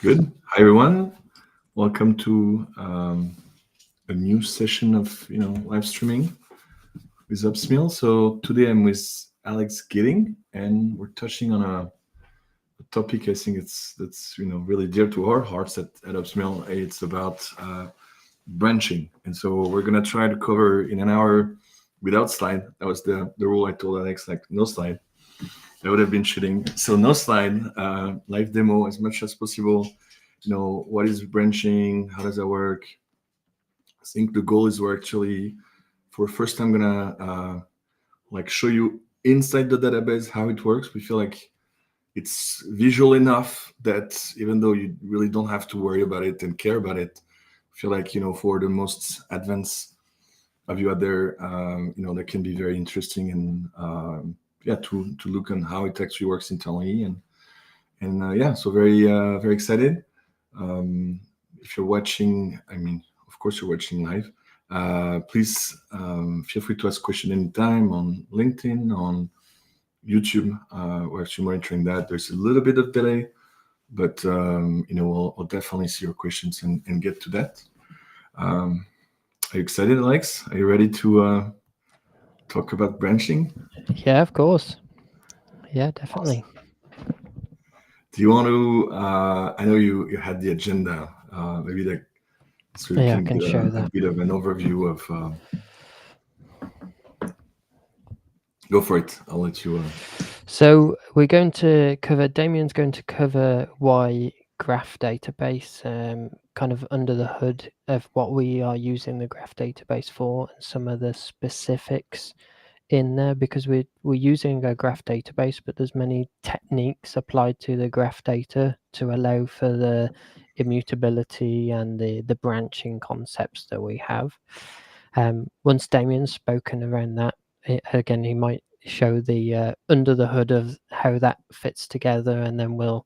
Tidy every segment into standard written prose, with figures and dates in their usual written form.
Good. Hi, everyone. Welcome to a new session of live streaming with OpsMill. So today I'm with Alex Gittings, and we're touching on a topic I think that's really dear to our hearts at OpsMill. It's about branching, and so we're gonna try to cover in an hour without slide. That was the rule I told Alex, like no slide. That would have been shooting. So no slide, live demo as much as possible. What is branching? How does that work? I think the goal is we're actually, for first time, gonna show you inside the database how it works. We feel like it's visual enough that even though you really don't have to worry about it and care about it, I feel like for the most advanced of you out there, that can be very interesting and to look on how it actually works internally and so very excited. If you're watching, of course you're watching live. Please feel free to ask questions anytime on LinkedIn, on YouTube. We're actually monitoring that. There's a little bit of delay, but we'll definitely see your questions and get to that. Are you excited, Alex? Are you ready to talk about branching? Yeah, of course. Yeah, definitely. Awesome. Do you want to? I know you had the agenda. Maybe that so you I can can get show a that. bit of an overview of. Go for it. I'll let you. So we're going to cover. Damien's going to cover why graph database, kind of under the hood of what we are using the graph database for, and some of the specifics in there, because we're using a graph database, but there's many techniques applied to the graph data to allow for the immutability and the branching concepts that we have. Once Damien's spoken around that, again, he might show the under the hood of how that fits together, and then we'll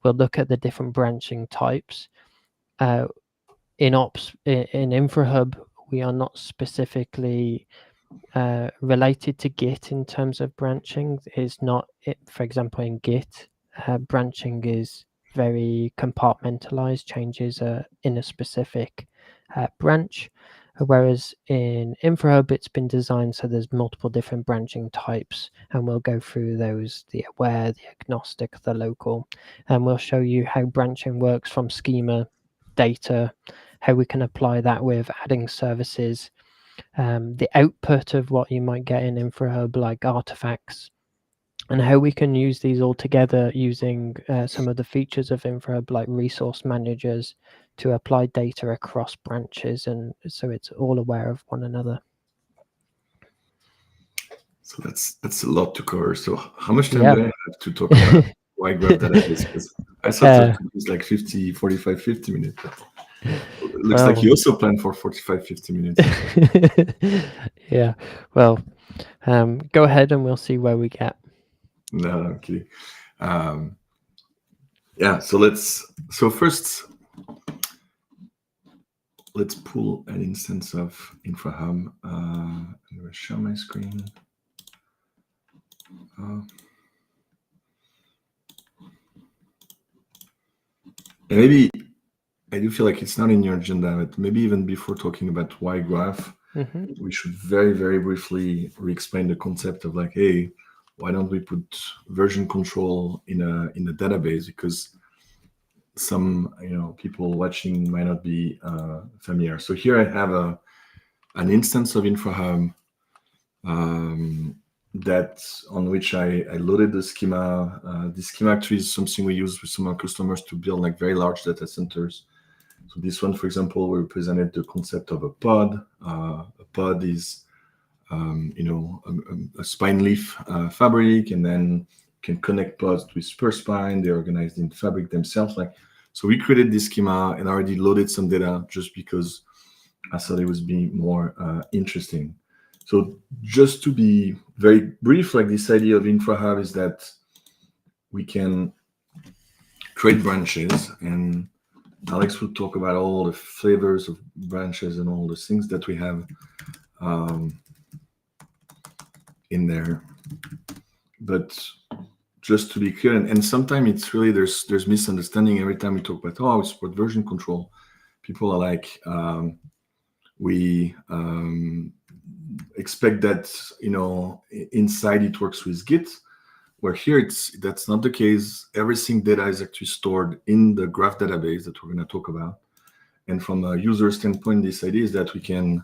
look at the different branching types. In Infrahub, we are not specifically related to Git in terms of branching. Is not it, for example, in Git, branching is very compartmentalized. Changes are in a specific branch, whereas in Infrahub it's been designed so there's multiple different branching types, and we'll go through those: the aware, the agnostic, the local, and we'll show you how branching works from schema data, how we can apply that with adding services, the output of what you might get in Infrahub, like artifacts, and how we can use these all together using some of the features of Infrahub, like resource managers, to apply data across branches, and so it's all aware of one another. So that's a lot to cover. So how much time do I have to talk about why graph database? Because I thought it was like 50 minutes. But it looks like you also plan for 45-50 minutes. Yeah. Well, go ahead and we'll see where we get. No, I'm kidding. So first, let's pull an instance of Infrahub. I'm going to share my screen. And maybe I do feel like it's not in your agenda, but maybe even before talking about why graph, we should very, very briefly re-explain the concept of like, hey, why don't we put version control in a database? Because some people watching might not be familiar. So here I have an instance of Infrahub that on which I loaded the schema. This schema actually is something we use with some of our customers to build like very large data centers. So this one, for example, we represented the concept of a pod. A pod is a spine leaf fabric, and then can connect pods with per spine. They're organized in fabric themselves. So we created this schema and already loaded some data just because I thought it was being more interesting. So just to be very brief, like this idea of Infrahub is that we can create branches, and Alex will talk about all the flavors of branches and all the things that we have in there. But just to be clear, and sometimes it's really there's misunderstanding every time we talk about we support version control. People are like, we expect that inside it works with Git. Where here that's not the case. Everything data is actually stored in the graph database that we're going to talk about. And from a user standpoint, this idea is that we can,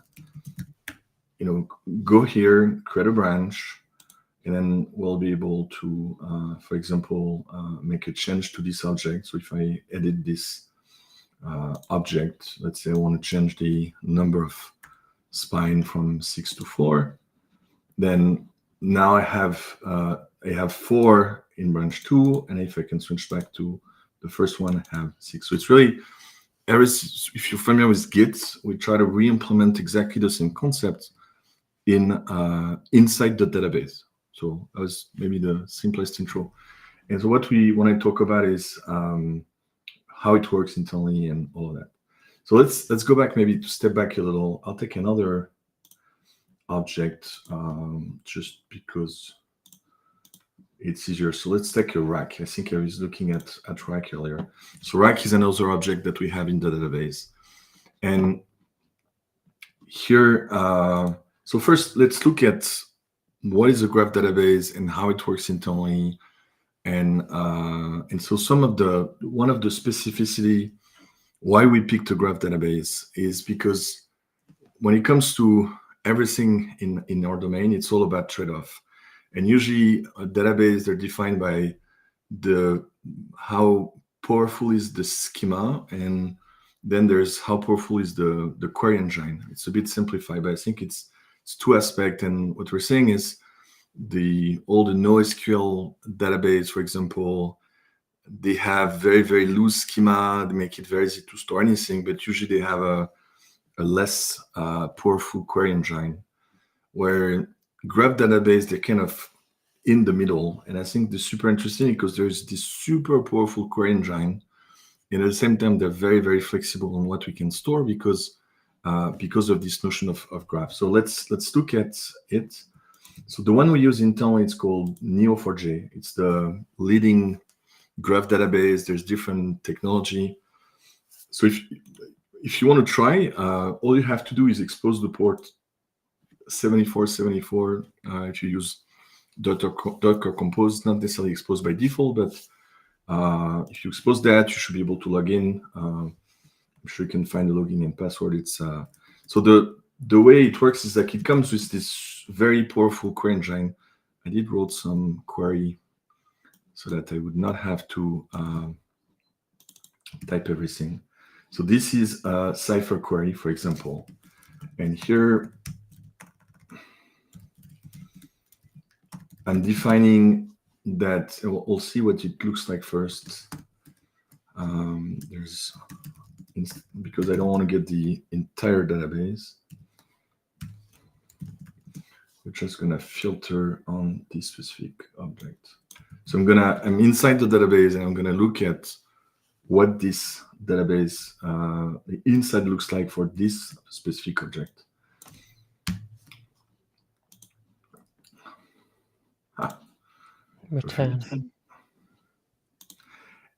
go here, create a branch, and then we'll be able to, for example, make a change to this object. So if I edit this object, let's say I want to change the number of spine from 6 to 4, then now I have 4 in branch 2, and if I can switch back to the first one, I have 6. So it's really, if you're familiar with Git, we try to re-implement exactly the same concept inside the database. So that was maybe the simplest intro. And so what we want to talk about is how it works internally and all of that. So let's go back, maybe to step back a little. I'll take another object just because it's easier. So let's take a rack. I think I was looking at rack earlier. So rack is another object that we have in the database. And here, so first let's look at what is a graph database and how it works internally. And so one of the specificity why we picked a graph database is because when it comes to everything in our domain, it's all about trade-off. And usually a database, they're defined by how powerful is the schema, and then there's how powerful is the query engine. It's a bit simplified, but I think it's 2 aspects. And what we're saying is all the NoSQL database, for example, they have very, very loose schema. They make it very easy to store anything, but usually they have a less powerful query engine, where graph database, they're kind of in the middle. And I think this is super interesting because there's this super powerful query engine, and at the same time, they're very, very flexible on what we can store because of this notion of graph. So let's look at it. So the one we use internally, it's called Neo4j. It's the leading graph database. There's different technology. So if you want to try, all you have to do is expose the port 7474. If you use Docker Compose, not necessarily exposed by default, but if you expose that, you should be able to log in. I'm sure you can find the login and password. It's so the way it works is like it comes with this very powerful query engine. I did wrote some query so that I would not have to type everything. So this is a Cypher query, for example. And here I'm defining that. We'll see what it looks like first. Because I don't want to get the entire database. We're just going to filter on this specific object. So I'm inside the database, and I'm going to look at what this database inside looks like for this specific object. Return.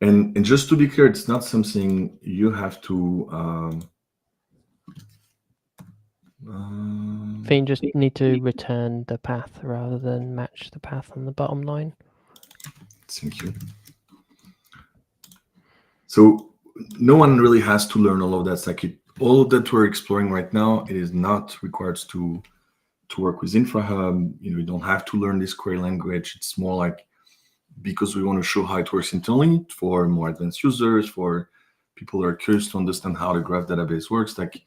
And just to be clear, it's not something you have to. I think you just need to return the path rather than match the path on the bottom line. Thank you. So no one really has to learn all of that. It's like all that we're exploring right now, it is not required to work with Infrahub. You don't have to learn this query language. It's more like because we want to show how it works internally for more advanced users, for people who are curious to understand how the graph database works. Like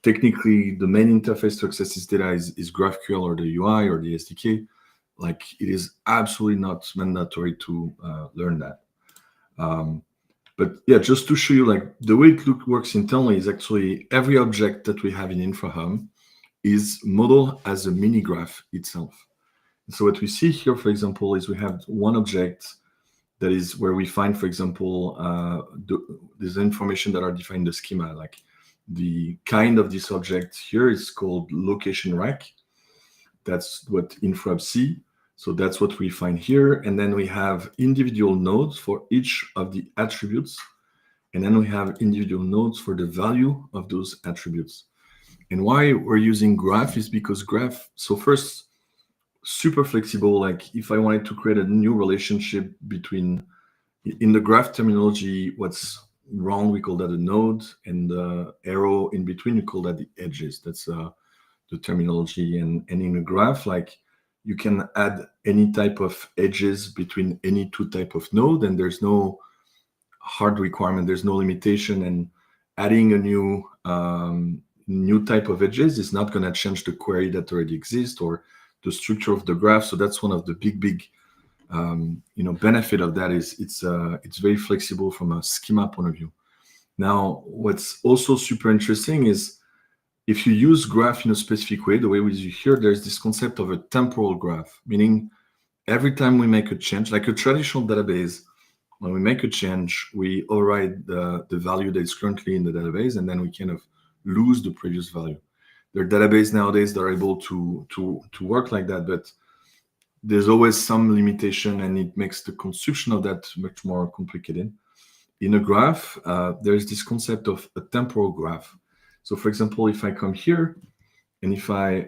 technically, the main interface to access this data is GraphQL or the UI or the SDK. Like it is absolutely not mandatory to learn that. But yeah, just to show you, like the way it works internally is actually every object that we have in Infrahub is modeled as a mini graph itself. And so what we see here, for example, is we have one object that is where we find, for example, there's information that are defined in the schema. Like the kind of this object here is called location rack. That's what Infrahub see. So that's what we find here. And then we have individual nodes for each of the attributes. And then we have individual nodes for the value of those attributes. And why we're using graph is because graph, so first, super flexible. Like if I wanted to create a new relationship between, in the graph terminology, what's wrong, we call that a node, and the arrow in between, we call that the edges. That's the terminology. And in a graph, like you can add any type of edges between any two type of node, and there's no hard requirement, there's no limitation. And adding a new type of edges is not going to change the query that already exists or the structure of the graph. So that's one of the big benefit of that is it's very flexible from a schema point of view. Now, what's also super interesting is if you use graph in a specific way, the way we use here, there's this concept of a temporal graph, meaning every time we make a change, like a traditional database, when we make a change, we override the value that is currently in the database, and then we kind of lose the previous value. There are databases nowadays that are able to work like that, but there's always some limitation, and it makes the construction of that much more complicated. In a graph, there's this concept of a temporal graph. So for example, if I come here, and if I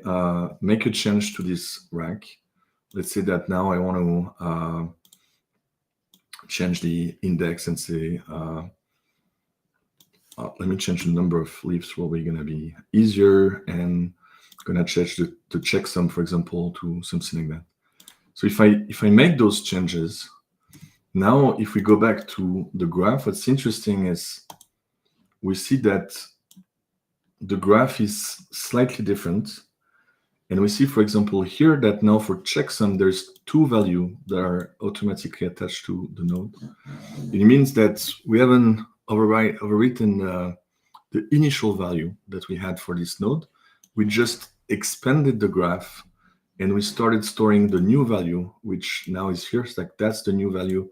make a change to this rack, let's say that now I want to change the index and say, let me change the number of leaves, probably going to be easier, and going to change the checksum, for example, to something like that. So if I make those changes, now if we go back to the graph, what's interesting is we see that the graph is slightly different. And we see, for example, here that now for checksum, there's two values that are automatically attached to the node. It means that we haven't overwritten the initial value that we had for this node. We just expanded the graph, and we started storing the new value, which now is here. It's like that's the new value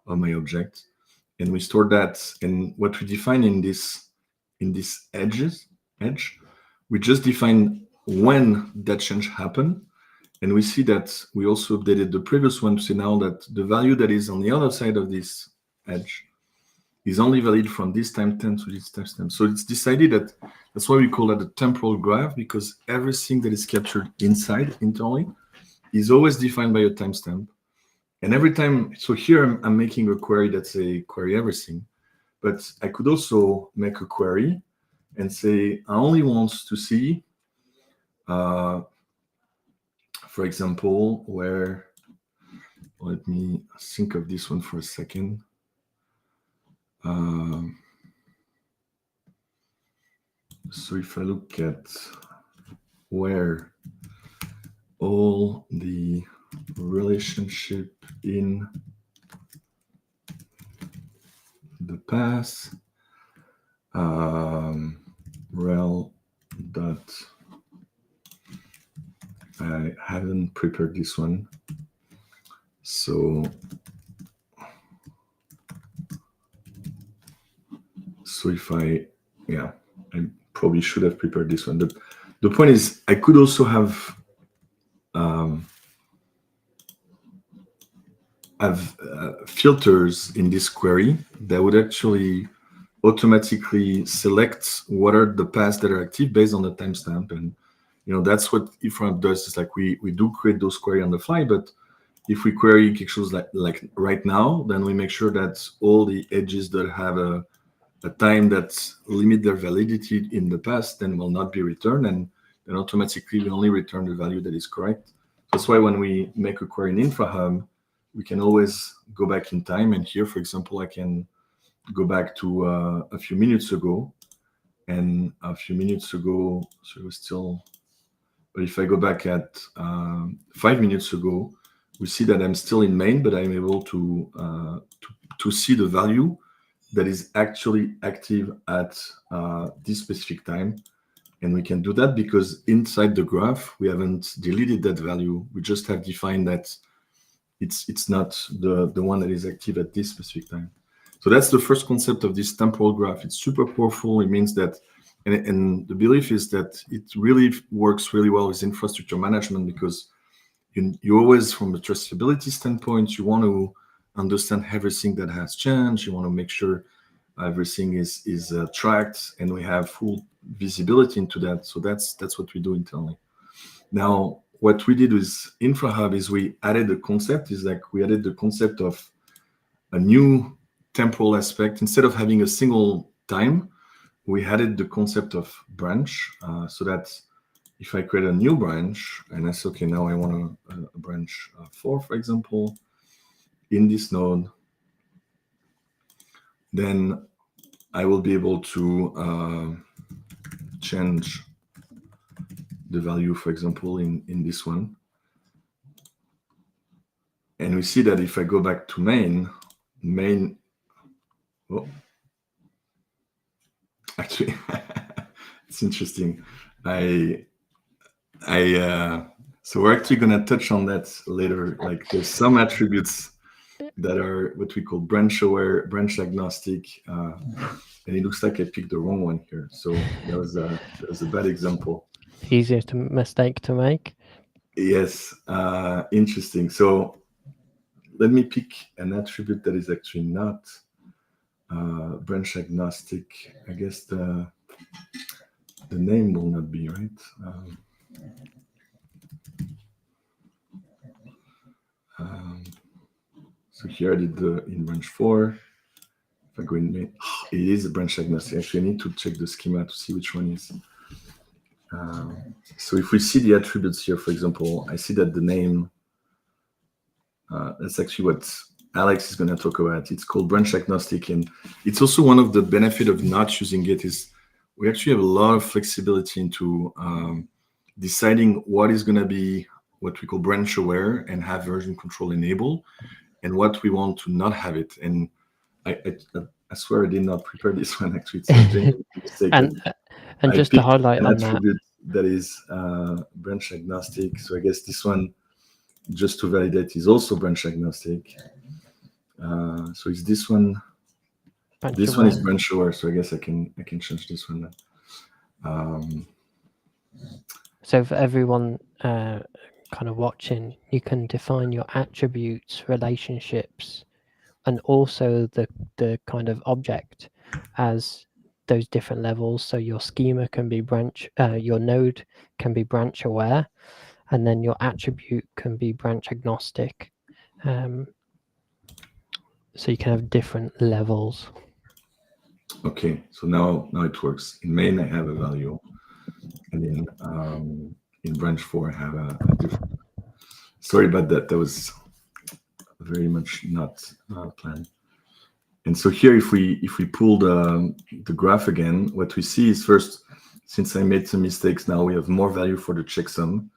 of my object, and we store that. And what we define in this edge, we just define when that change happened, and we see that we also updated the previous one to say now that the value that is on the other side of this edge is only valid from this timestamp to this timestamp. So it's decided that that's why we call that a temporal graph, because everything that is captured inside internally is always defined by a timestamp. And every time, so here I'm making a query that's a query everything, but I could also make a query and say I only want to see, for example, where, let me think of this one for a second. So if I look at where all the relationship in the path, rel dot, I haven't prepared this one. So if I probably should have prepared this one. The point is, I could also have filters in this query that would actually automatically select what are the paths that are active based on the timestamp. And that's what Infrahub does. Is like we do create those query on the fly, but if we query issues like right now, then we make sure that all the edges that have a time that limit their validity in the past then will not be returned, and then automatically we only return the value that is correct. That's why when we make a query in Infrahub, we can always go back in time. And here, for example, I can go back to a few minutes ago, and a few minutes ago, so it was still, but if I go back at 5 minutes ago, we see that I'm still in main, but I'm able to see the value that is actually active at this specific time. And we can do that because inside the graph, we haven't deleted that value. We just have defined that it's not the one that is active at this specific time. So that's the first concept of this temporal graph. It's super powerful. It means that, and the belief is that it really works really well with infrastructure management, because you always, from a traceability standpoint, you want to understand everything that has changed. You want to make sure everything is tracked, and we have full visibility into that. So that's what we do internally. Now, what we did with Infrahub is we added the concept. We added the concept of a new temporal aspect. Instead of having a single time, we added the concept of branch, so that if I create a new branch and I say, okay, now I want a branch 4, for example, in this node, then I will be able to change the value, for example, in this one. And we see that if I go back to main, oh, actually, it's interesting. So we're actually going to touch on that later. Like, there's some attributes that are what we call branch aware, branch agnostic, and it looks like I picked the wrong one here. So that was a bad example. Easier mistake to make. Yes, interesting. So let me pick an attribute that is actually not branch agnostic. I guess the name will not be right. So here I did the in branch 4. If I go in main, it is a branch agnostic. Actually, I need to check the schema to see which one is. So if we see the attributes here, for example, I see that the name, that's actually what Alex is going to talk about. It's called branch agnostic. And it's also one of the benefits of not using it is we actually have a lot of flexibility into deciding what is going to be what we call branch aware and have version control enabled, and what we want to not have it. And I swear I did not prepare this one. Actually, it's a genuine mistake. And just to highlight on that is branch agnostic. So I guess this one, just to validate, is also branch agnostic. So is this one? This one is branch aware. So I guess I can change this one. So for everyone kind of watching, you can define your attributes, relationships, and also the kind of object as those different levels. So your schema can be your node can be branch aware, and then your attribute can be branch agnostic. So you can have different levels. Okay, so now it works. In main, I have a value, and then in branch 4, I have a different. Sorry about that. That was very much not planned. And so here, if we pull the graph again, what we see is first, since I made some mistakes, now we have more value for the checksum.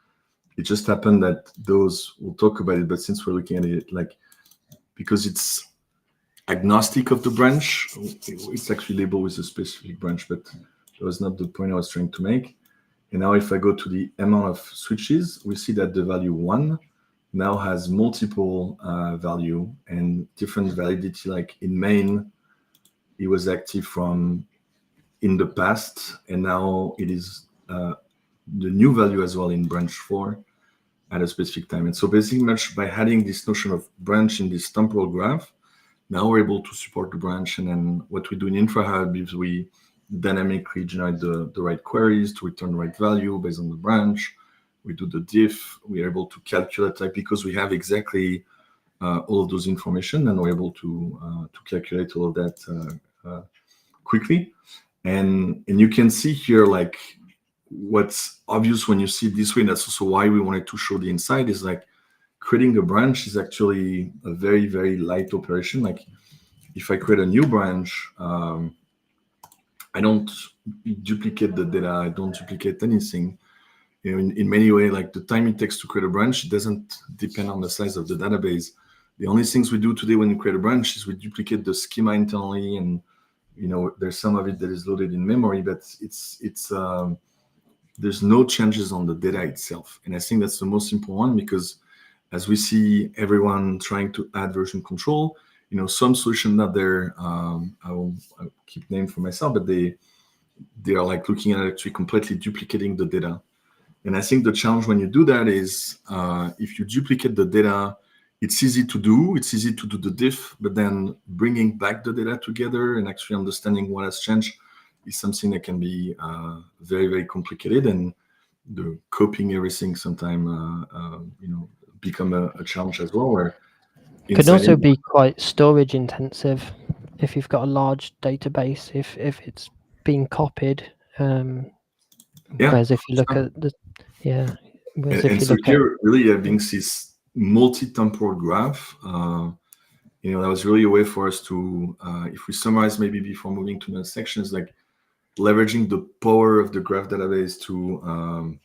It just happened that those, we'll talk about it, but since we're looking at it, like, because it's agnostic of the branch, it's actually labeled with a specific branch, but that was not the point I was trying to make. And now if I go to the amount of switches, we see that the value 1 now has multiple value and different validity. Like in main, it was active from in the past, and now it is the new value as well in branch 4 at a specific time. And so basically much by adding this notion of branch in this temporal graph, now we're able to support the branch. And then what we do in Infrahub is we dynamically generate the right queries to return the right value based on the branch. We do the diff. We are able to calculate, like, because we have exactly all of those information, and we're able to calculate all of that quickly. And you can see here, like, what's obvious when you see it this way, and that's also why we wanted to show the inside, is like creating a branch is actually a very, very light operation. Like if I create a new branch, I don't duplicate the data. I don't duplicate anything. You know, in many ways, like the time it takes to create a branch, it doesn't depend on the size of the database. The only things we do today when we create a branch is we duplicate the schema internally, and you know, there's some of it that is loaded in memory, but it's there's no changes on the data itself. And I think that's the most important one, because as we see everyone trying to add version control, you know, some solutions out there, I'll keep name for myself, but they are like looking at actually completely duplicating the data. And I think the challenge when you do that is if you duplicate the data, it's easy to do. It's easy to do the diff, but then bringing back the data together and actually understanding what has changed is something that can be very, very complicated. And the copying everything sometimes, become a challenge as well. Where Could also be quite storage intensive if you've got a large database. If it's being copied, whereas if you look at the whereas if you so look here really having this multi-temporal graph, that was really a way for us to, if we summarize maybe before moving to the next sections, like leveraging the power of the graph database to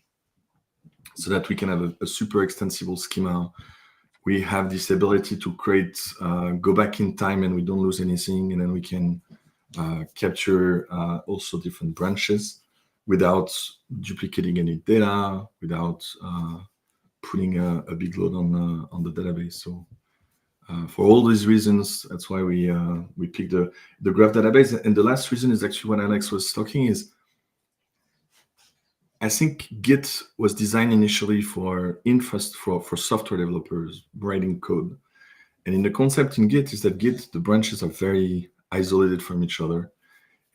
so that we can have a super extensible schema. We have this ability to create, go back in time, and we don't lose anything, and then we can capture also different branches without duplicating any data, without putting a big load on the database. So for all these reasons, that's why we picked the graph database. And the last reason is actually what Alex was talking is, I think Git was designed initially for software developers writing code. And in the concept in Git is that the branches are very isolated from each other.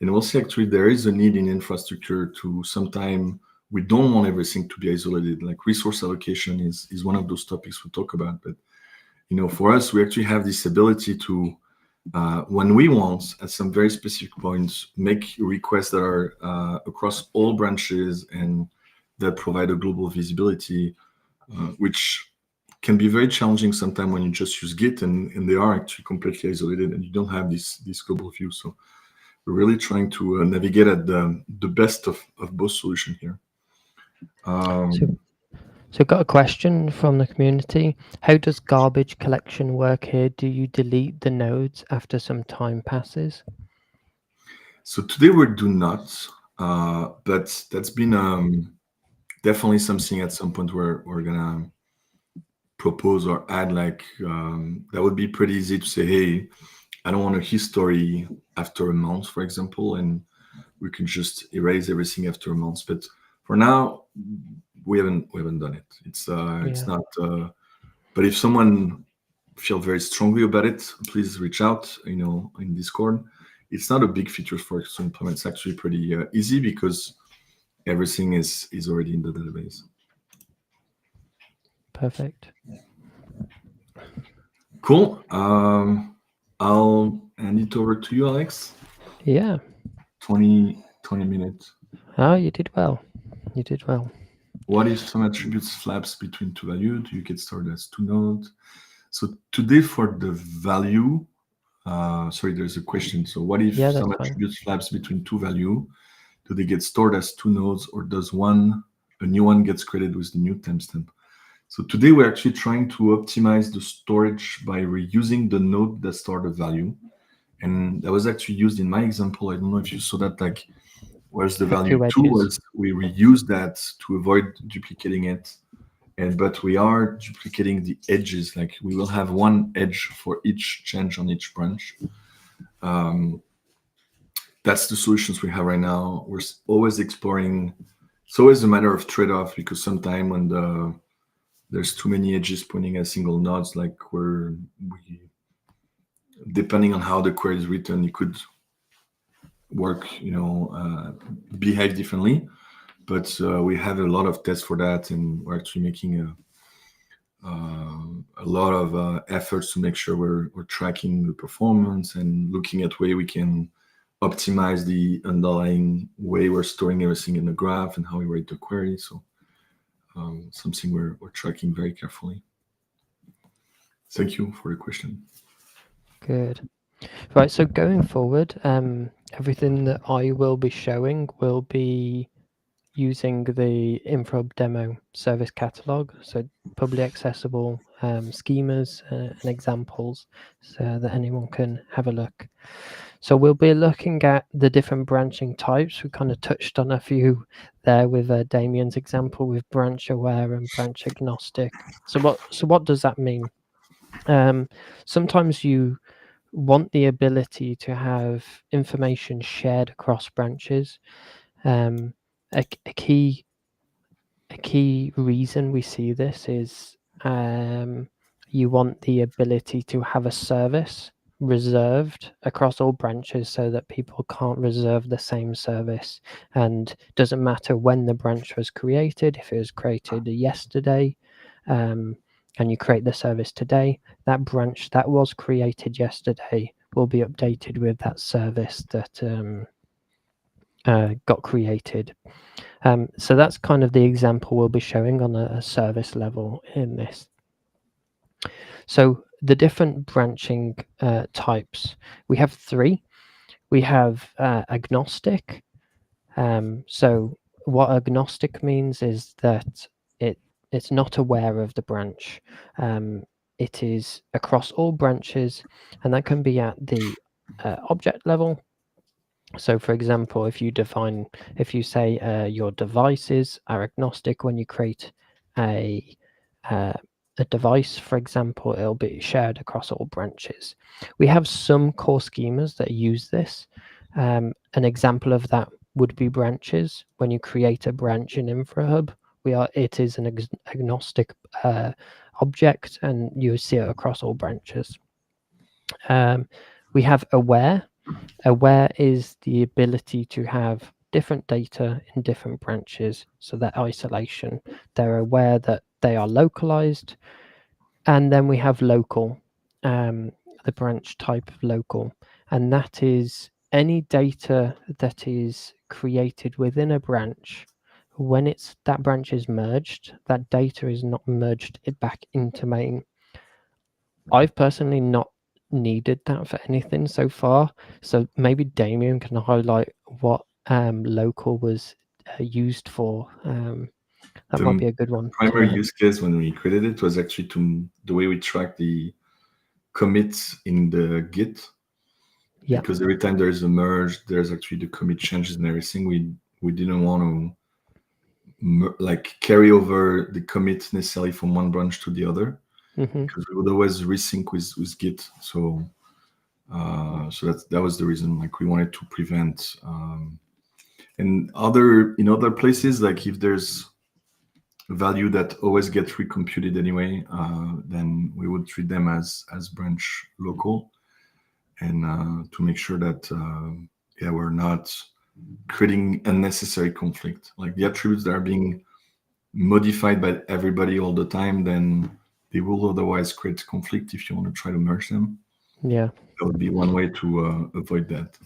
And we'll see actually there is a need in infrastructure to sometime we don't want everything to be isolated. Like resource allocation is one of those topics we talk about. But for us, we actually have this ability to, when we want, at some very specific points, make requests that are across all branches and that provide a global visibility, which can be very challenging sometimes when you just use Git and they are actually completely isolated and you don't have this global view. So we're really trying to navigate at the best of both solutions here. So got a question from the community. How does garbage collection work here? Do you delete the nodes after some time passes? So today we do not, but that's been definitely something at some point we're gonna propose or add. Like that would be pretty easy to say, hey, I don't want a history after a month, for example, and we can just erase everything after a month. But for now, we haven't done it. It's not. But if someone feels very strongly about it, please reach out. In Discord. It's not a big feature for us to implement. It's actually pretty easy because everything is already in the database. Perfect. Cool. I'll hand it over to you, Alex. Yeah. 20 minutes. Oh, you did well. You did well. What if some attributes flaps between two values? Do you get stored as two nodes? So today for the value, sorry, there's a question. So what if some attributes flaps between two values? Do they get stored as two nodes, or does a new one gets created with the new timestamp? So today we're actually trying to optimize the storage by reusing the node that stored the value. And that was actually used in my example. I don't know if you saw that, like, where's the value 2 was we reuse that to avoid duplicating it. But we are duplicating the edges. Like we will have one edge for each change on each branch. That's the solutions we have right now. We're always exploring. It's always a matter of trade-off because sometimes when there's too many edges pointing at single nodes, like depending on how the query is written, it could work, behave differently. But we have a lot of tests for that, and we're actually making a lot of efforts to make sure we're tracking the performance and looking at way we can optimize the underlying way we're storing everything in the graph and how we write the query. So something we're tracking very carefully. Thank you for the question. Good. Right, so going forward, everything that I will be showing will be using the Infrahub demo service catalog, so publicly accessible schemas and examples so that anyone can have a look. So we'll be looking at the different branching types. We kind of touched on a few there with Damien's example with branch aware and branch agnostic. So what does that mean? Sometimes you want the ability to have information shared across branches. A key a key reason we see this is you want the ability to have a service reserved across all branches so that people can't reserve the same service, and doesn't matter when the branch was created. If it was created yesterday and you create the service today, that branch that was created yesterday will be updated with that service that got created. So that's kind of the example we'll be showing on a service level in this. So the different branching types, we have three. We have agnostic. So what agnostic means is that it's not aware of the branch. It is across all branches, and that can be at the object level. So for example, if you say your devices are agnostic, when you create a device, for example, it'll be shared across all branches. We have some core schemas that use this. An example of that would be branches. When you create a branch in Infrahub, it is an agnostic object, and you see it across all branches. We have aware. Aware is the ability to have different data in different branches, so that isolation. They're aware that they are localized. And then we have local, the branch type of local, and that is any data that is created within a branch. When that branch is merged, that data is not merged back into main. I've personally not needed that for anything so far. So maybe Damien can highlight what local was used for. That might be a good one. Primary use case when we created it was actually the way we track the commits in the Git. Yeah. Because every time there's a merge, there's actually the commit changes and everything. We didn't want to carry over the commit necessarily from one branch to the other, because we would always resync with Git. So that was the reason. We wanted to prevent. And in other places, if there's a value that always gets recomputed anyway, then we would treat them as branch local, and to make sure that we're not creating unnecessary conflict. The attributes that are being modified by everybody all the time, then they will otherwise create conflict if you want to try to merge them. Yeah, that would be one way to avoid that.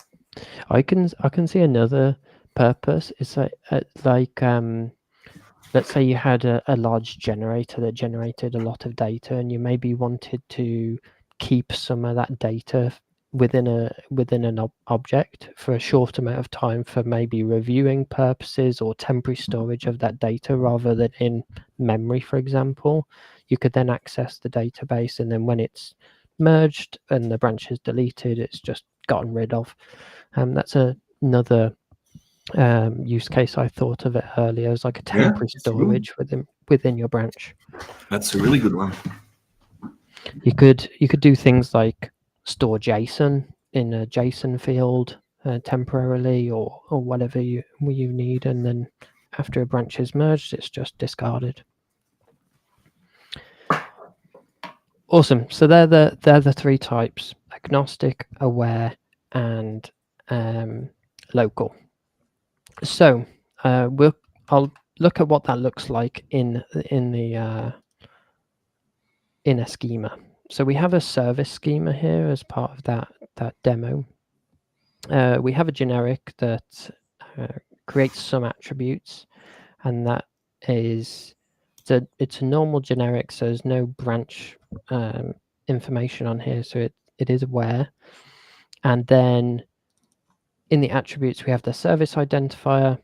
I can see another purpose. It's let's say you had a large generator that generated a lot of data, and you maybe wanted to keep some of that data within an object for a short amount of time for maybe reviewing purposes or temporary storage of that data rather than in memory, for example. You could then access the database, and then when it's merged and the branch is deleted, it's just gotten rid of. That's another use case I thought of it earlier as like a temporary storage within your branch. That's a really good one. You could do things like store JSON in a JSON field temporarily, or whatever you need, and then after a branch is merged, it's just discarded. Awesome. So they're the three types: agnostic, aware, and local. So I'll look at what that looks like in a schema. So we have a service schema here as part of that demo. We have a generic that creates some attributes, and that is it's a normal generic, so there's no branch information on here, so it is aware. And then in the attributes, we have the service identifier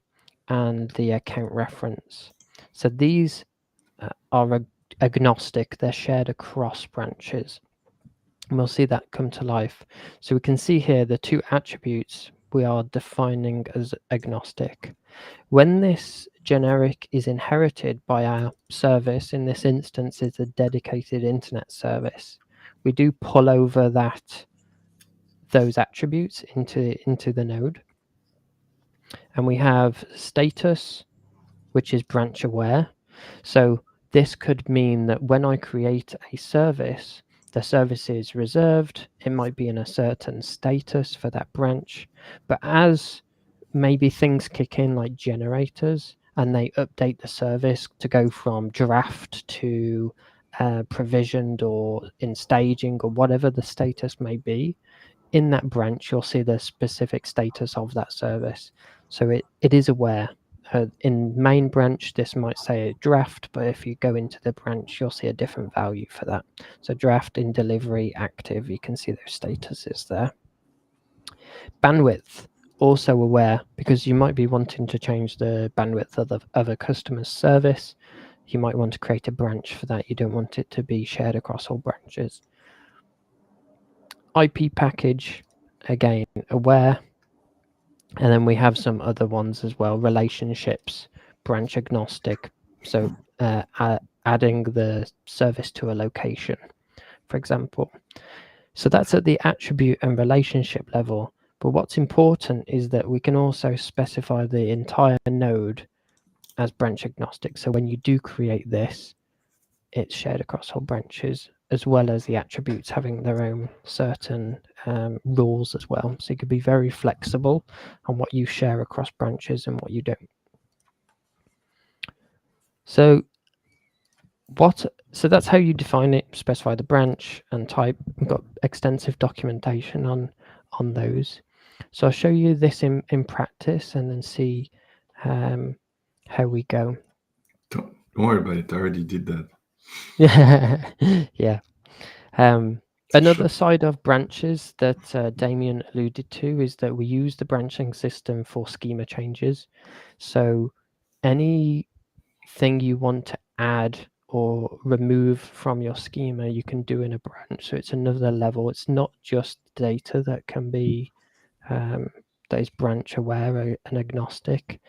and the account reference. So these are agnostic. They're shared across branches. And we'll see that come to life. So we can see here the two attributes we are defining as agnostic. When this generic is inherited by our service, in this instance it's a dedicated internet service, we do pull over those attributes into the node. And we have status, which is branch aware. So this could mean that when I create a service, the service is reserved. It might be in a certain status for that branch, but as maybe things kick in like generators and they update the service to go from draft to provisioned or in staging or whatever the status may be, in that branch you'll see the specific status of that service. So it is aware. In main branch, this might say draft, but if you go into the branch, you'll see a different value for that. So draft, in delivery, active, you can see those statuses there. Bandwidth, also aware, because you might be wanting to change the bandwidth of a customer's service. You might want to create a branch for that. You don't want it to be shared across all branches. IP package, again, aware. And then we have some other ones as well. Relationships, branch agnostic. So adding the service to a location, for example. So that's at the attribute and relationship level. But what's important is that we can also specify the entire node as branch agnostic. So when you do create this, it's shared across all branches, as well as the attributes having their own certain rules as well. So you could be very flexible on what you share across branches and what you don't. So that's how you define it, specify the branch and type. We've got extensive documentation on those. So I'll show you this in practice and then see how we go. Don't worry about it. I already did that. Yeah. Another side of branches that Damien alluded to is that we use the branching system for schema changes. So anything you want to add or remove from your schema, you can do in a branch. So it's another level. It's not just data that can be that is branch aware and agnostic.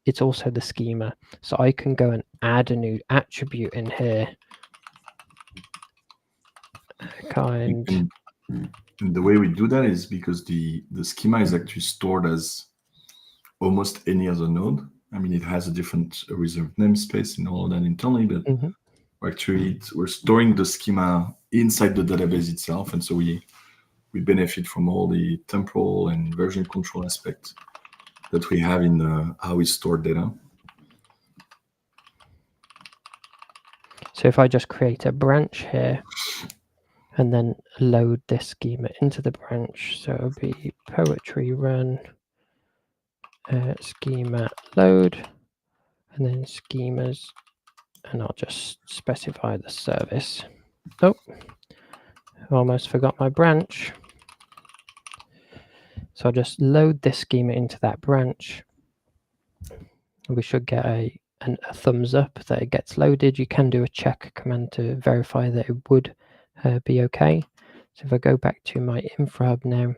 It's also the schema. So I can go and add a new attribute in here. And the way we do that is because the schema is actually stored as almost any other node. I mean, it has a different reserved namespace and all of that internally, but actually we're storing the schema inside the database itself, and so we benefit from all the temporal and version control aspects that we have in how we store data. So if I just create a branch here and then load this schema into the branch, so it'll be poetry run schema load and then schemas, and I'll just specify the service. Oh, I almost forgot my branch. So I'll just load this schema into that branch. We should get a thumbs up that it gets loaded. You can do a check command to verify that it would be okay. So if I go back to my Infrahub now,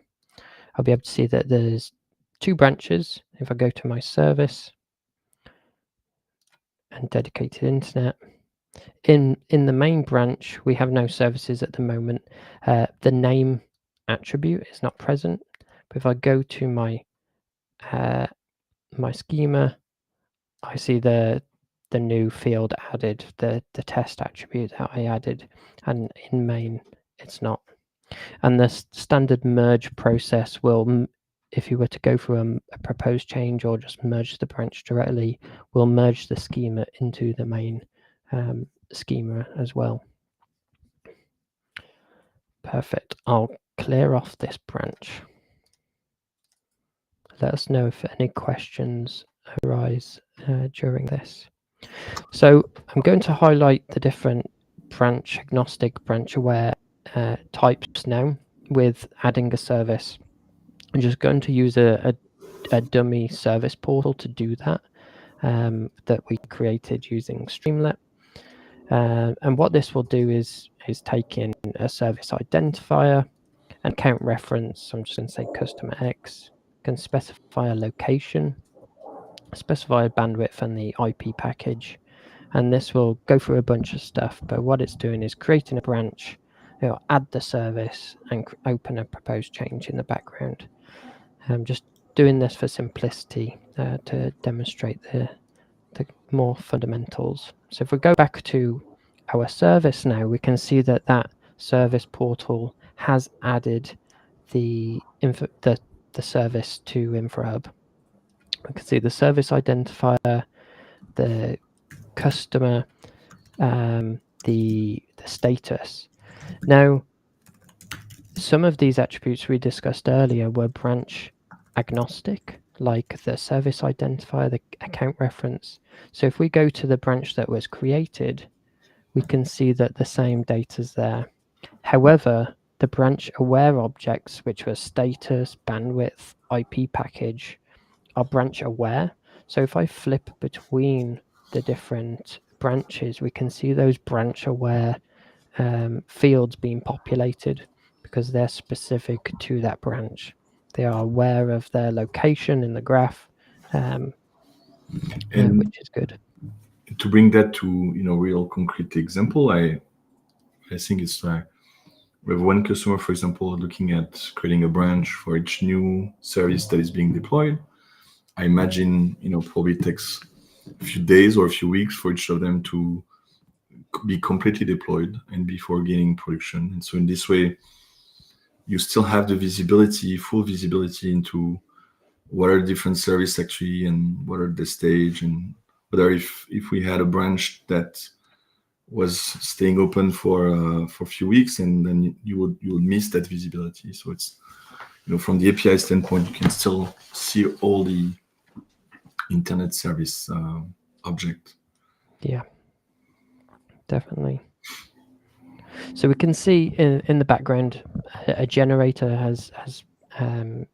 I'll be able to see that there's 2 branches. If I go to my service and dedicated internet, in the main branch, we have no services at the moment. The name attribute is not present. But if I go to my my schema, I see the new field added, the test attribute that I added, and in main it's not. And the standard merge process will, if you were to go through a proposed change or just merge the branch directly, will merge the schema into the main schema as well. Perfect. I'll clear off this branch. Let us know if any questions arise during this. So I'm going to highlight the different branch agnostic, branch aware types now with adding a service. I'm just going to use a dummy service portal to do that that we created using Streamlit. And what this will do is take in a service identifier and count reference. So I'm just going to say customer X, can specify a location, specify a bandwidth and the IP package. And this will go through a bunch of stuff, but what it's doing is creating a branch, it'll add the service and open a proposed change in the background. I'm just doing this for simplicity to demonstrate the more fundamentals. So if we go back to our service now, we can see that that service portal has added the service to Infrahub. We can see the service identifier, the customer, the status. Now, some of these attributes we discussed earlier were branch agnostic, like the service identifier, the account reference. So if we go to the branch that was created, we can see that the same data is there. However, the branch aware objects, which were status, bandwidth, IP package, are branch aware. So if I flip between the different branches, we can see those branch aware fields being populated because they're specific to that branch. They are aware of their location in the graph, which is good. To bring that to real concrete example, I think it's like we have one customer, for example, looking at creating a branch for each new service that is being deployed. I imagine probably takes a few days or a few weeks for each of them to be completely deployed and before gaining production. And so in this way, you still have the visibility, full visibility into what are different service actually and what are the stage, and whether if we had a branch that was staying open for a few weeks, and then you would miss that visibility. So it's from the API standpoint, you can still see all the internet service object. Yeah, definitely. So we can see in the background a generator has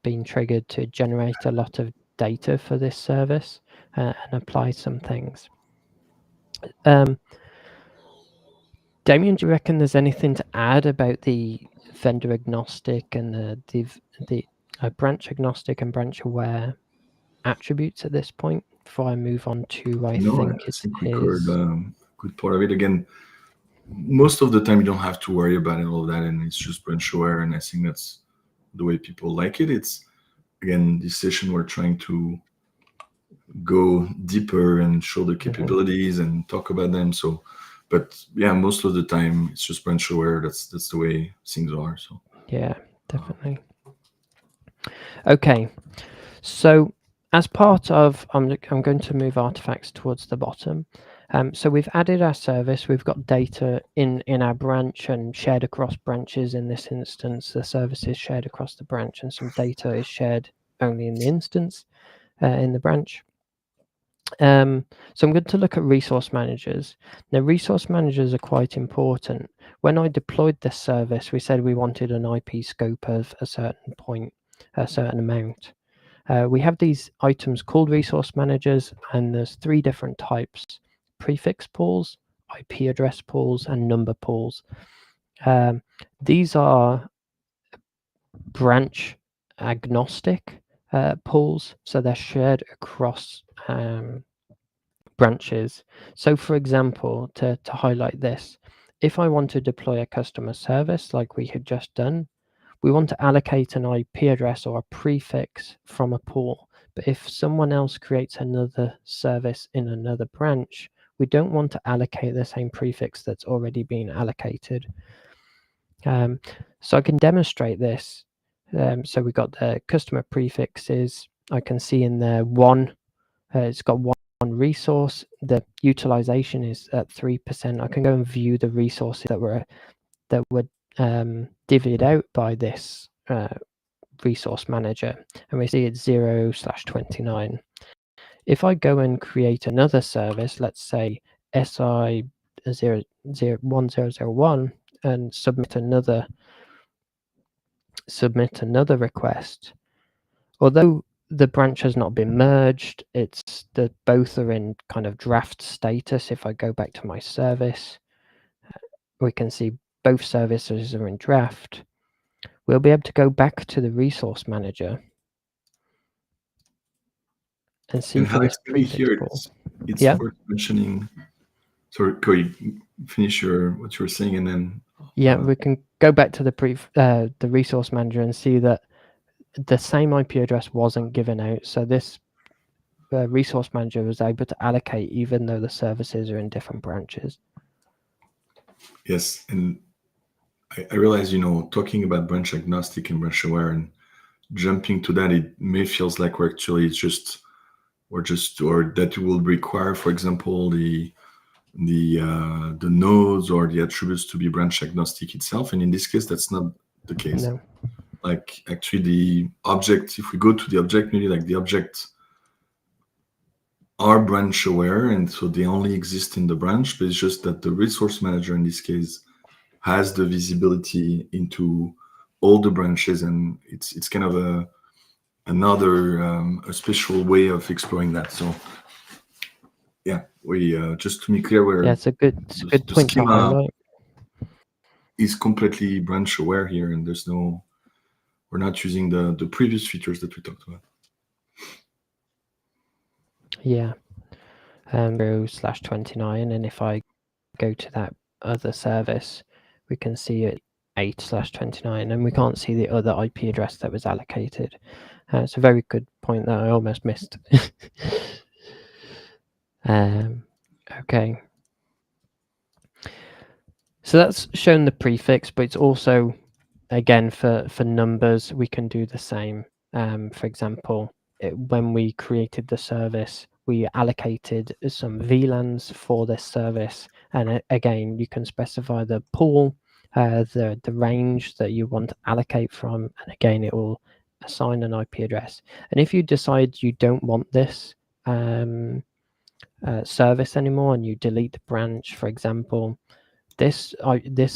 been triggered to generate a lot of data for this service and apply some things. Damien, do you reckon there's anything to add about the vendor agnostic and the branch agnostic and branch aware attributes at this point before I move on to I think we covered a good part of it. Again, most of the time you don't have to worry about all of that, and it's just branch aware, and I think that's the way people like it. It's, again, this session we're trying to go deeper and show the capabilities and talk about them. So, but yeah, most of the time it's just branch aware. That's the way things are. So yeah, definitely. Okay, so as part of, I'm going to move artifacts towards the bottom. So we've added our service. We've got data in our branch and shared across branches. In this instance, the service is shared across the branch, and some data is shared only in the instance in the branch. So I'm going to look at resource managers. Now, resource managers are quite important. When I deployed this service, we said we wanted an IP scope of a certain point, a certain amount. We have these items called resource managers, and there's 3 different types: prefix pools, IP address pools, and number pools. These are branch agnostic pools, so they're shared across branches. So for example, to highlight this, if I want to deploy a customer service like we had just done, we want to allocate an IP address or a prefix from a pool. But if someone else creates another service in another branch, we don't want to allocate the same prefix that's already been allocated. So I can demonstrate this. So we got the customer prefixes. I can see in there it's got one resource. The utilization is at 3%. I can go and view the resources that were divvied out by this resource manager, and we see it's 0/29. If I go and create another service, let's say SI 1001, and submit another request, although the branch has not been merged, it's that both are in kind of draft status. If I go back to my service, we can see both services are in draft. We'll be able to go back to the resource manager and see for this prefix pool. It's worth mentioning. Sorry, Corey, finish what you were saying, and then we can go back to the resource manager and see that the same IP address wasn't given out. So this resource manager was able to allocate even though the services are in different branches. Yes, and I realize, talking about branch agnostic and branch aware and jumping to that, it may feels like we're actually or that it will require, for example, the nodes or the attributes to be branch agnostic itself. And in this case, that's not the case. No. Like actually the object, if we go to the object, maybe like the object are branch aware, and so they only exist in the branch, but it's just that the resource manager in this case has the visibility into all the branches, and it's kind of another a special way of exploring that. So yeah, we just to be clear, it's a good point to highlight. Is completely branch aware here, and we're not using the previous features that we talked about. Yeah. 0/29, and if I go to that other service, we can see it 8/29, and we can't see the other IP address that was allocated. It's a very good point that I almost missed. Okay. So that's shown the prefix, but it's also, again, for numbers, we can do the same. For example, when we created the service, we allocated some VLANs for this service. And again, you can specify the pool, the range that you want to allocate from. And again, it will assign an IP address. And if you decide you don't want this service anymore and you delete the branch, for example, this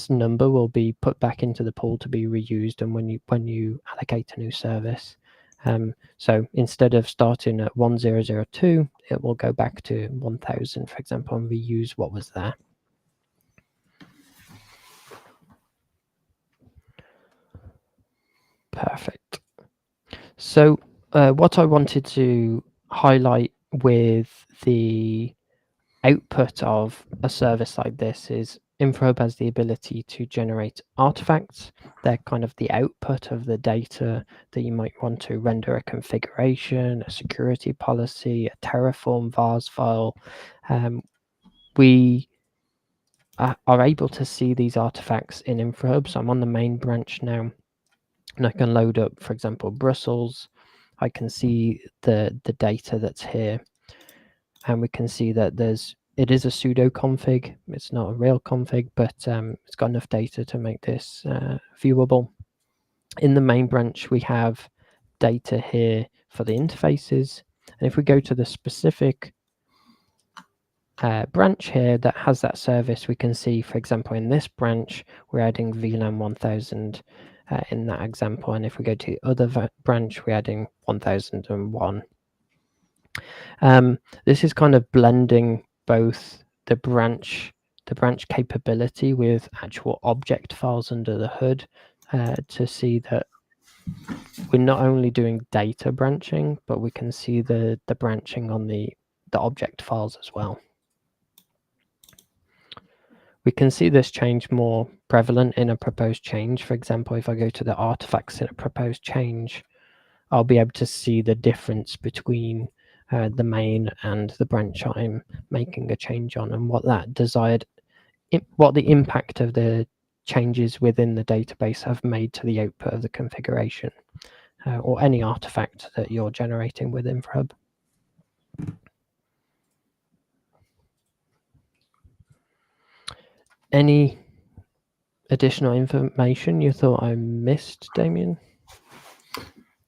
number will be put back into the pool to be reused, and when you allocate a new service. So instead of starting at 1002, it will go back to 1000, for example, and reuse what was there. Perfect. So what I wanted to highlight with the output of a service like this is Infrahub has the ability to generate artifacts. They're kind of the output of the data that you might want to render a configuration, a security policy, a Terraform vars file. We are able to see these artifacts in Infrahub. So I'm on the main branch now, and I can load up, for example, Brussels. I can see the data that's here, and we can see that it is a pseudo config. It's not a real config, but it's got enough data to make this viewable. In the main branch, we have data here for the interfaces. And if we go to the specific branch here that has that service, we can see, for example, in this branch, we're adding VLAN 1000 in that example. And if we go to the other branch, we're adding 1001. This is kind of blending both the branch capability with actual object files under the hood to see that we're not only doing data branching, but we can see the branching on the object files as well. We can see this change more prevalent in a proposed change. For example, if I go to the artifacts in a proposed change, I'll be able to see the difference between the main and the branch I'm making a change on, and what the impact of the changes within the database have made to the output of the configuration or any artifact that you're generating with Infrahub. Any additional information you thought I missed, Damien?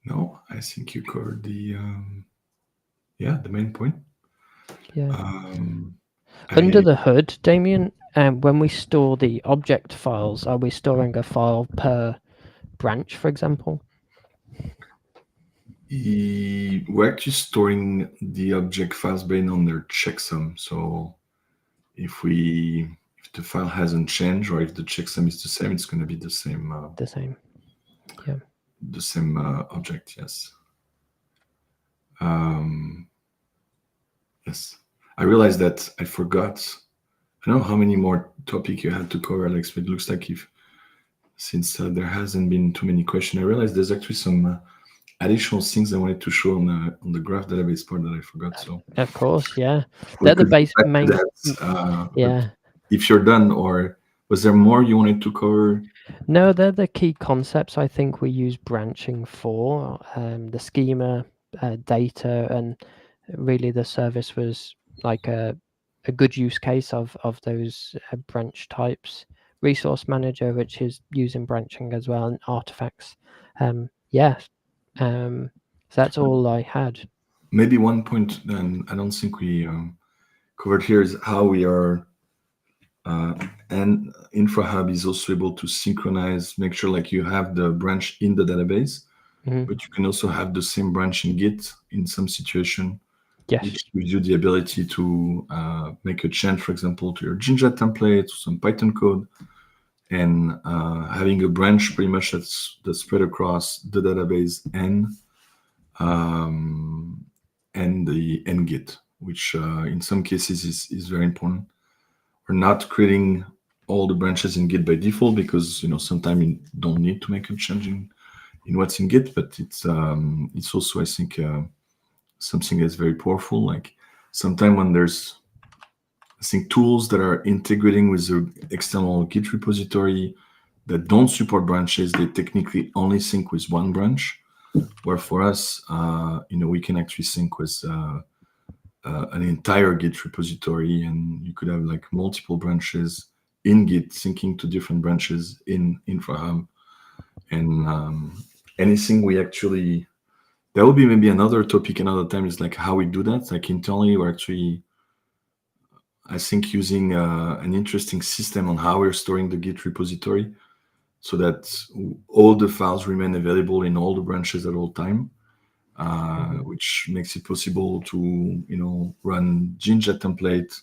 No, I think you covered the main point. Yeah. Under the hood, Damien, when we store the object files, are we storing a file per branch, for example? We're actually storing the object files based on their checksum. So if the file hasn't changed, or if the checksum is the same, it's going to be the same. Yeah. The same object, yes. Yes. I realized that I forgot. I don't know how many more topics you had to cover, Alex, but it looks like since there hasn't been too many questions, I realized there's actually some additional things I wanted to show on the graph database part that I forgot. So Of course, yeah. we They're the could get base back to main. that. Yeah. But if you're done, or was there more you wanted to cover? No, they're the key concepts I think we use branching for. The schema, data, and really the service was like a good use case of those branch types. Resource manager, which is using branching as well, and artifacts. Yeah. So that's all I had. Maybe one point then I don't think we covered here is how we are, and Infrahub is also able to synchronize, make sure like you have the branch in the database, Mhm. but you can also have the same branch in Git in some situation, Yes. which gives you the ability to make a change, for example, to your Jinja template, or some Python code, and having a branch pretty much that's spread across the database and the Git, which in some cases is very important. We're not creating all the branches in Git by default because sometimes you don't need to make a change in what's in Git, but it's also, I think, something that's very powerful. Like sometimes when there's, I think, tools that are integrating with the external Git repository that don't support branches, they technically only sync with one branch. Where for us, we can actually sync with an entire Git repository, and you could have like multiple branches in Git syncing to different branches in Infrahub. And anything we actually, that would be maybe another topic another time, is like how we do that. Like internally, we're actually, I think, using an interesting system on how we're storing the Git repository so that all the files remain available in all the branches at all time. Which makes it possible to run Jinja template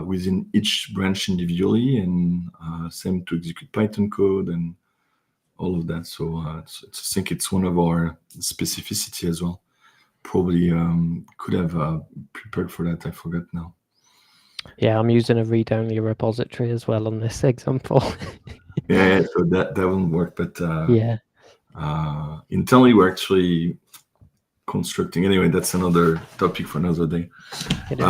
within each branch individually, and same to execute Python code and all of that. So I think it's one of our specificity as well. Probably could have prepared for that. I forgot now. Yeah, I'm using a read-only repository as well on this example. Yeah, so that won't work. But Yeah. internally, we're actually constructing. Anyway, that's another topic for another day. It is.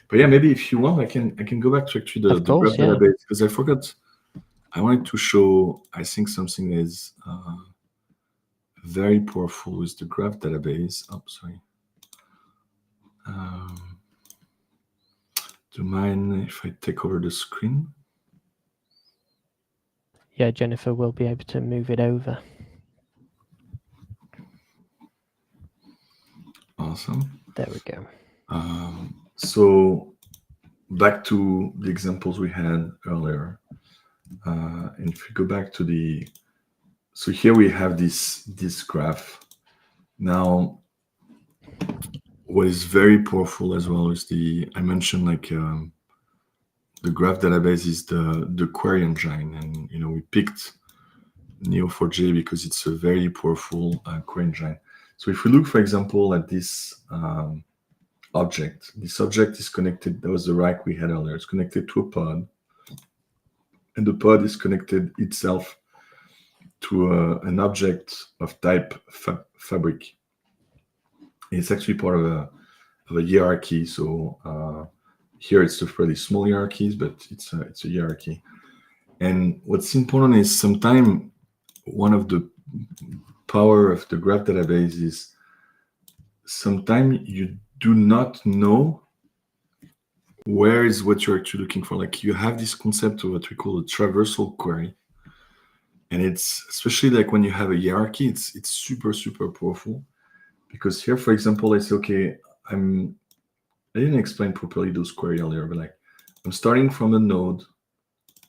But yeah, maybe if you want, I can go back to actually the graph database, because I forgot. I wanted to show, I think, something that is very powerful with the graph database. Oh, sorry. Do you mind if I take over the screen? Yeah, Jennifer will be able to move it over. Awesome. There we go. So back to the examples we had earlier. And if we go back to so here we have this graph. Now, what is very powerful as well is I mentioned like the graph database is the query engine, and we picked Neo4j because it's a very powerful query engine. So if we look, for example, at this object, this object is connected. That was the rack we had earlier. It's connected to a pod, and the pod is connected itself to an object of type fabric. It's actually part of a hierarchy. So here it's a fairly small hierarchies, but it's a hierarchy. And what's important is sometimes one of the power of the graph database is sometimes you do not know where is what you're actually looking for. Like you have this concept of what we call a traversal query. And it's especially like when you have a hierarchy, it's super, super powerful. Because here, for example, I say, okay, I didn't explain properly those query earlier, but like I'm starting from a node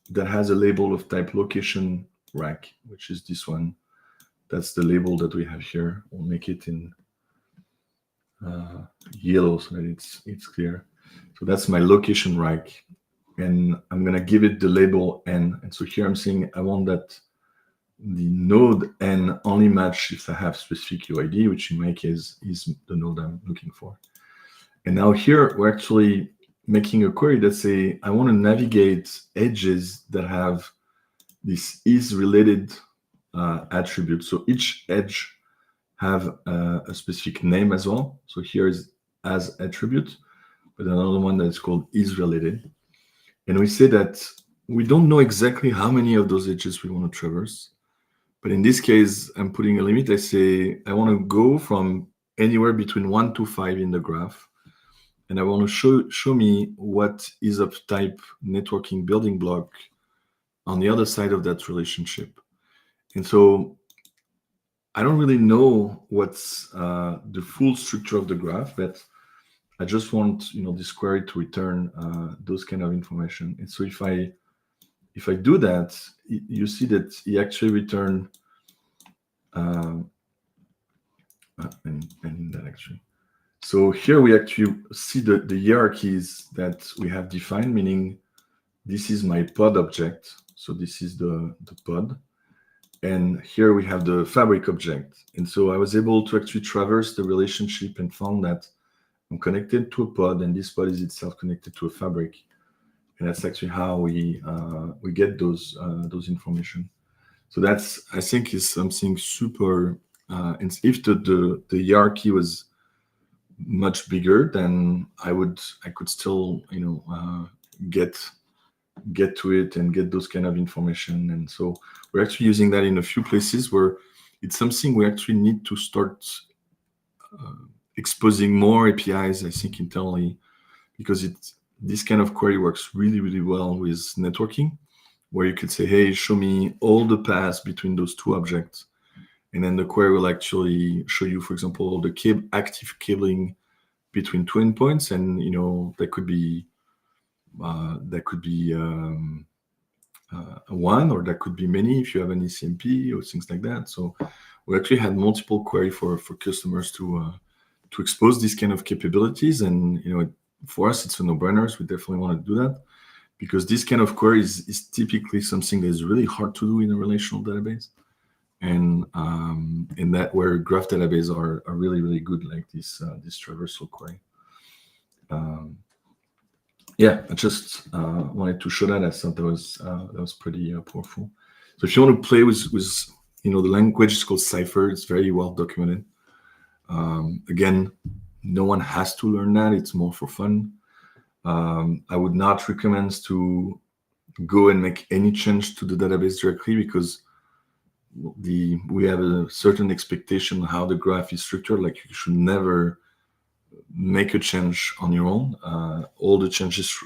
that has a label of type location rack, which is this one. That's the label that we have here. We'll make it in yellow so that it's clear. So that's my location rack, and I'm gonna give it the label n. And so here I'm saying I want that the node n only match if I have specific UID, which in my case is the node I'm looking for. And now here we're actually making a query that say I want to navigate edges that have this is related attribute. So each edge have a specific name as well. So here is as attribute, but another one that's called is related. And we say that we don't know exactly how many of those edges we want to traverse. But in this case, I'm putting a limit. I say I want to go from anywhere between 1 to 5 in the graph. And I want to show me what is of type networking building block on the other side of that relationship. And so I don't really know what's the full structure of the graph, but I just want this query to return those kind of information. And so if I do that, you see that he actually returned and in that actually. So here we actually see the hierarchies that we have defined, meaning this is my pod object. So this is the pod. And here we have the fabric object. And so I was able to actually traverse the relationship and found that I'm connected to a pod, and this pod is itself connected to a fabric. And that's actually how we get those information. So that's, I think, is something super. And if the hierarchy was much bigger, then I could still get to it and get those kind of information. And so we're actually using that in a few places where it's something we actually need to start exposing more APIs, I think, internally, because this kind of query works really, really well with networking, where you could say, hey, show me all the paths between those two objects. And then the query will actually show you, for example, the active cabling between two endpoints, and that could be one, or that could be many if you have an ECMP or things like that. So we actually had multiple query for customers to expose these kind of capabilities, and for us it's a no-brainer. We definitely want to do that, because this kind of query is typically something that is really hard to do in a relational database, and that where graph database are really, really good, like this traversal query. Yeah, I just wanted to show that. I thought that was pretty powerful. So if you want to play with the language is called Cypher. It's very well documented. Again, no one has to learn that. It's more for fun. I would not recommend to go and make any change to the database directly, because we have a certain expectation on how the graph is structured. Like, you should never make a change on your own. All the changes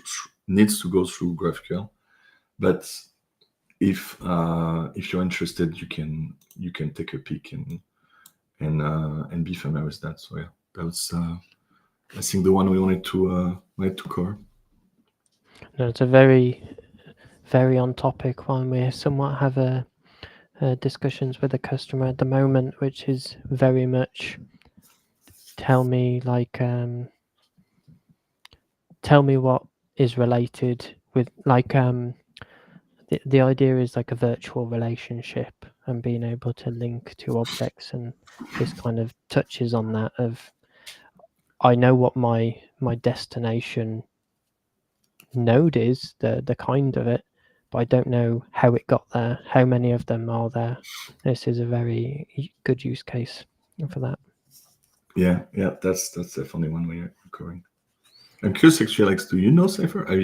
needs to go through GraphQL. But if you're interested, you can take a peek and be familiar with that. So yeah, that was I think the one we wanted to cover. No, it's a very, very on topic one. We somewhat have discussions with the customer at the moment, which is very much tell me what is related with, like, the idea is like a virtual relationship and being able to link to objects, and this kind of touches on that of, I know what my destination node is, the kind of it, but I don't know how it got there, how many of them are there. This is a very good use case for that. Yeah, that's definitely one way of covering. I'm curious, actually, Alex, do you know Cypher? Do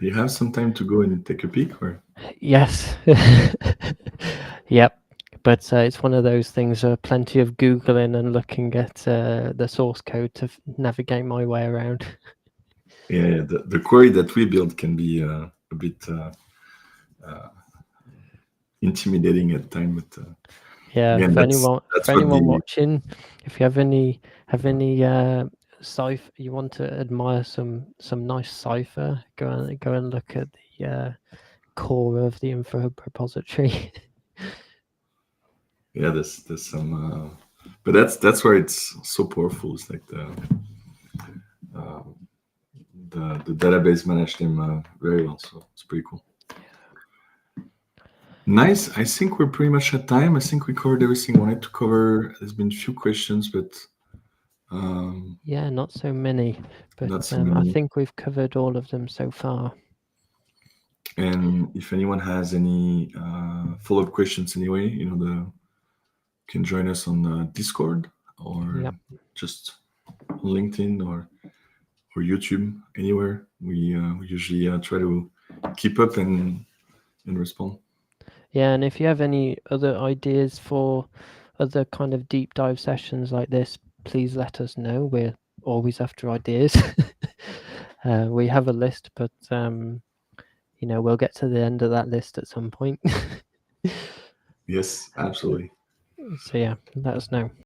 you have some time to go and take a peek? Or Yes. Yep. But it's one of those things, plenty of Googling and looking at the source code to navigate my way around. Yeah, the query that we build can be a bit intimidating at times. But yeah, again, for anyone watching, if you have any Cypher, you want to admire some nice Cypher, go and look at the core of the Infrahub repository. Yeah, there's some, but that's where it's so powerful. It's like the database managed them very well, so it's pretty cool. Nice. I think we're pretty much at time. I think we covered everything I wanted to cover. There's been a few questions, but yeah, not so many. But not so many. I think we've covered all of them so far. And if anyone has any follow-up questions, anyway, can join us on Discord or Yep. just on LinkedIn or YouTube, anywhere. We usually try to keep up and respond. Yeah, and if you have any other ideas for other kind of deep dive sessions like this, please let us know. We're always after ideas. We have a list, but we'll get to the end of that list at some point. Yes, absolutely. So yeah, let us know.